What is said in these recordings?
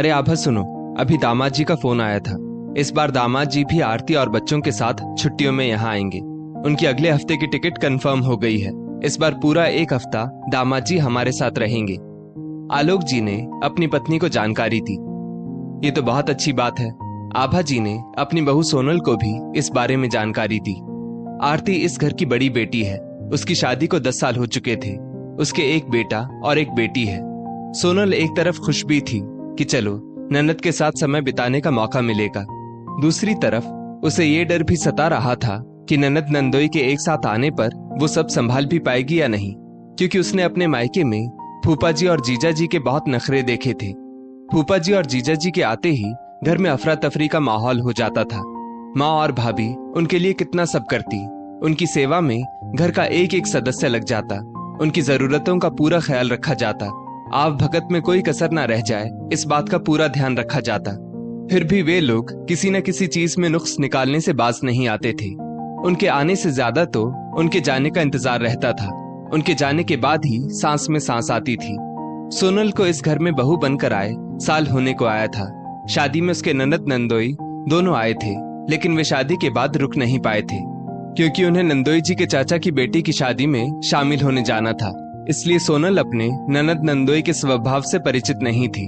अरे आभा सुनो, अभी दामाद जी का फोन आया था। इस बार दामाद जी भी आरती और बच्चों के साथ छुट्टियों में यहाँ आएंगे। उनकी अगले हफ्ते की टिकट कंफर्म हो गई है। इस बार पूरा एक हफ्ता दामाद जी हमारे साथ रहेंगे। आलोक जी ने अपनी पत्नी को जानकारी दी। ये तो बहुत अच्छी बात है। आभा जी ने अपनी बहू सोनल को भी इस बारे में जानकारी दी। आरती इस घर की बड़ी बेटी है। उसकी शादी को 10 साल हो चुके थे। उसके एक बेटा और एक बेटी है। सोनल एक तरफ खुश भी थी कि चलो ननद के साथ समय बिताने का मौका मिलेगा। दूसरी तरफ उसे ये डर भी सता रहा था कि ननद नंदोई के एक साथ आने पर वो सब संभाल भी पाएगी या नहीं, क्योंकि उसने अपने मायके में फूफा जी और जीजा जी के बहुत नखरे देखे थे। फूफा जी और जीजा जी के आते ही घर में अफरा तफरी का माहौल हो जाता था। माँ और भाभी उनके लिए कितना सब करती। उनकी सेवा में घर का एक एक सदस्य लग जाता। उनकी जरूरतों का पूरा ख्याल रखा जाता। आव भगत में कोई कसर ना रह जाए, इस बात का पूरा ध्यान रखा जाता। फिर भी वे लोग किसी न किसी चीज में नुक्स निकालने से बाज नहीं आते थे। उनके आने से ज्यादा तो उनके जाने का इंतजार रहता था। उनके जाने के बाद ही सांस में सांस आती थी। सोनल को इस घर में बहू बनकर आए साल होने को आया था। शादी में उसके ननद नंदोई दोनों आए थे, लेकिन वे शादी के बाद रुक नहीं पाए थे, क्योंकि उन्हें नंदोई जी के चाचा की बेटी की शादी में शामिल होने जाना था। इसलिए सोनल अपने ननद नंदोई के स्वभाव से परिचित नहीं थी।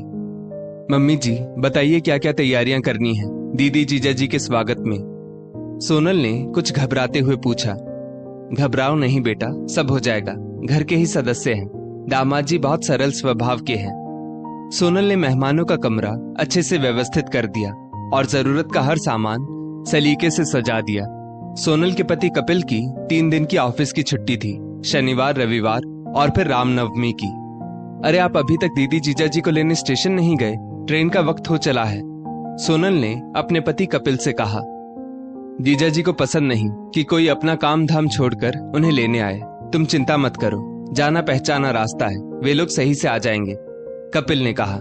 मम्मी जी बताइए क्या क्या तैयारियां करनी है दीदी जीजा जी के स्वागत में। सोनल ने कुछ घबराते हुए पूछा। घबराओ नहीं बेटा, सब हो जाएगा। घर के ही सदस्य हैं। दामाद जी बहुत सरल स्वभाव के हैं। सोनल ने मेहमानों का कमरा अच्छे से व्यवस्थित कर दिया और जरूरत का हर सामान सलीके से सजा दिया। सोनल के पति कपिल की 3 दिन की ऑफिस की छुट्टी थी, शनिवार रविवार और फिर रामनवमी की। अरे आप अभी तक दीदी जीजा जी को लेने स्टेशन नहीं गए? ट्रेन का वक्त हो चला है, सोनल ने अपने पति कपिल से कहा। जीजा जी को पसंद नहीं कि कोई अपना काम धाम छोड़कर उन्हें लेने आए। तुम चिंता मत करो, जाना पहचाना रास्ता है, वे लोग सही से आ जाएंगे, कपिल ने कहा।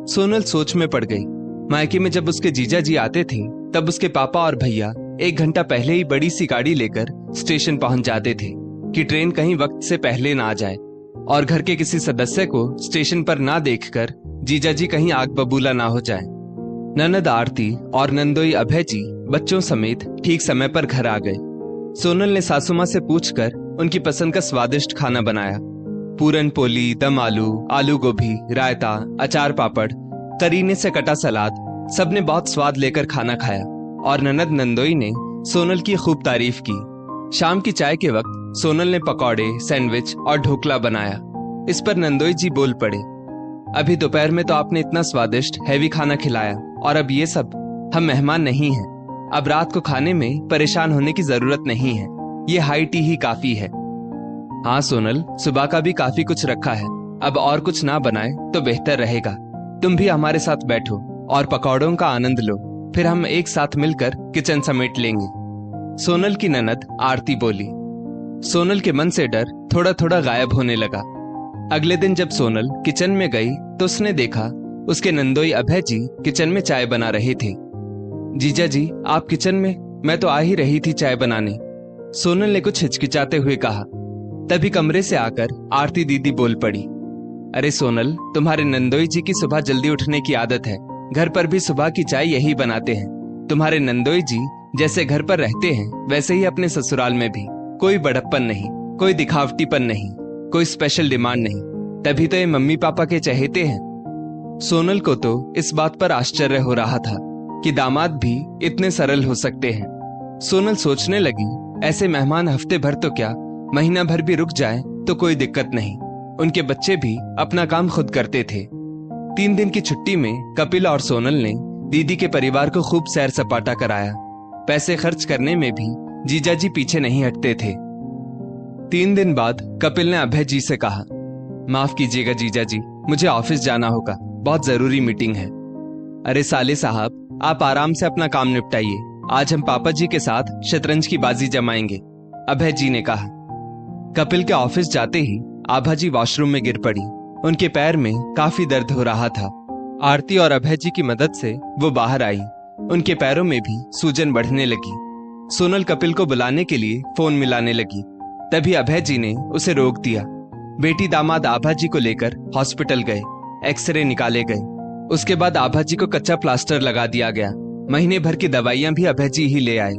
सोनल सोच में पड़ गई। मायके में जब उसके जीजा जी आते थे तब उसके पापा और भैया 1 घंटा पहले ही बड़ी सी गाड़ी लेकर स्टेशन पहुंच जाते थे कि ट्रेन कहीं वक्त से पहले ना आ जाए और घर के किसी सदस्य को स्टेशन पर ना देखकर जीजा जी कहीं आग बबूला ना हो जाए। ननद आरती और नंदोई अभय जी बच्चों समेत ठीक समय पर घर आ गए। सोनल ने सासू माँ से पूछकर उनकी पसंद का स्वादिष्ट खाना बनाया। पूरन पोली, दम आलू, आलू गोभी, रायता, अचार पापड़, करीने से कटा सलाद, सबने बहुत स्वाद लेकर खाना खाया और ननद नंदोई ने सोनल की खूब तारीफ की। शाम की चाय के वक्त सोनल ने पकौड़े, सैंडविच और ढोकला बनाया। इस पर नंदोई जी बोल पड़े। अभी दोपहर में तो आपने इतना स्वादिष्ट हैवी खाना खिलाया और अब ये सब? हम मेहमान नहीं हैं। अब रात को खाने में परेशान होने की जरूरत नहीं है, ये हाई टी ही काफी है। हाँ सोनल, सुबह का भी काफी कुछ रखा है, अब और कुछ ना बनाए तो बेहतर रहेगा। तुम भी हमारे साथ बैठो और पकौड़ों का आनंद लो, फिर हम एक साथ मिलकर किचन समेट लेंगे, सोनल की ननद आरती बोली। सोनल के मन से डर थोड़ा थोड़ा गायब होने लगा। अगले दिन जब सोनल किचन में गई तो उसने देखा उसके नंदोई अभय जी किचन में चाय बना रहे थे। जीजा जी आप किचन में? मैं तो आ ही रही थी चाय बनाने, सोनल ने कुछ हिचकिचाते हुए कहा। तभी कमरे से आकर आरती दीदी बोल पड़ी। अरे सोनल, तुम्हारे नंदोई जी की सुबह जल्दी उठने की आदत है, घर पर भी सुबह की चाय यही बनाते हैं। तुम्हारे नंदोई जी जैसे घर पर रहते हैं वैसे ही अपने ससुराल में भी, कोई बड़प्पन नहीं, कोई दिखावटीपन नहीं, कोई स्पेशल डिमांड नहीं, तभी तो ये मम्मी पापा के चहेते हैं। सोनल को तो इस बात पर आश्चर्य हो रहा था कि दामाद भी इतने सरल हो सकते हैं। सोनल सोचने लगी, ऐसे मेहमान हफ्ते भर तो क्या, महीना भर भी रुक जाए तो कोई दिक्कत नहीं। उनके बच्चे भी अपना काम खुद करते थे। 3 दिन की छुट्टी में कपिल और सोनल ने दीदी के परिवार को खूब सैर सपाटा कराया। पैसे खर्च करने में भी जीजा जी पीछे नहीं हटते थे। 3 दिन बाद कपिल ने अभय जी से कहा, माफ कीजिएगा जीजा जी, मुझे ऑफिस जाना होगा, बहुत जरूरी मीटिंग है। अरे साले साहब, आप आराम से अपना काम निपटाइए, आज हम पापा जी के साथ शतरंज की बाजी जमाएंगे, अभय जी ने कहा। कपिल के ऑफिस जाते ही आभा जी वॉशरूम में गिर पड़ी। उनके पैर में काफी दर्द हो रहा था। आरती और अभय जी की मदद से वो बाहर आई। उनके पैरों में भी सूजन बढ़ने लगी। सोनल कपिल को बुलाने के लिए फोन मिलाने लगी, तभी अभय जी ने उसे रोक दिया। बेटी दामाद आभा जी को लेकर हॉस्पिटल गए, एक्सरे निकाले गए। उसके बाद आभा जी को कच्चा प्लास्टर लगा दिया गया। महीने भर की दवाइयां भी अभय जी ही ले आए।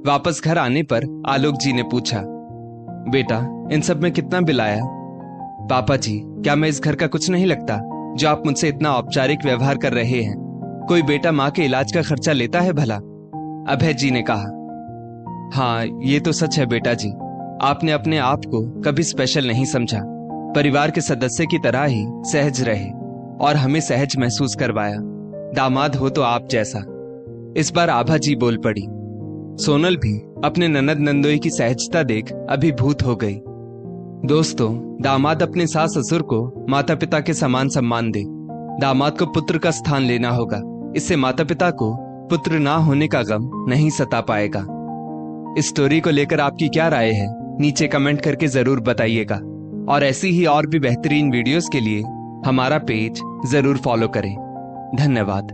वापस घर आने पर आलोक जी ने पूछा, बेटा इन सब में कितना बिल आया? पापा जी, क्या मैं इस घर का कुछ नहीं लगता जो आप मुझसे इतना औपचारिक व्यवहार कर रहे हैं? कोई बेटा माँ के इलाज का खर्चा लेता है भला? अभय जी ने कहा, हाँ ये तो सच है बेटा जी, आपने अपने आप को कभी स्पेशल नहीं समझा, परिवार के सदस्य की तरह ही सहज रहे और हमें सहज महसूस करवाया। दामाद हो तो आप जैसा। इस बार आभा जी बोल पड़ी। सोनल भी अपने ननद नंदोई की सहजता देख अभिभूत हो गई। दोस्तों, दामाद अपने सास ससुर को माता पिता के समान सम्मान दे। दामाद को पुत्र का स्थान लेना होगा, इससे माता पिता को पुत्र ना होने का गम नहीं सता पाएगा। इस स्टोरी को लेकर आपकी क्या राय है, नीचे कमेंट करके जरूर बताइएगा। और ऐसी ही और भी बेहतरीन वीडियोस के लिए हमारा पेज जरूर फॉलो करें। धन्यवाद।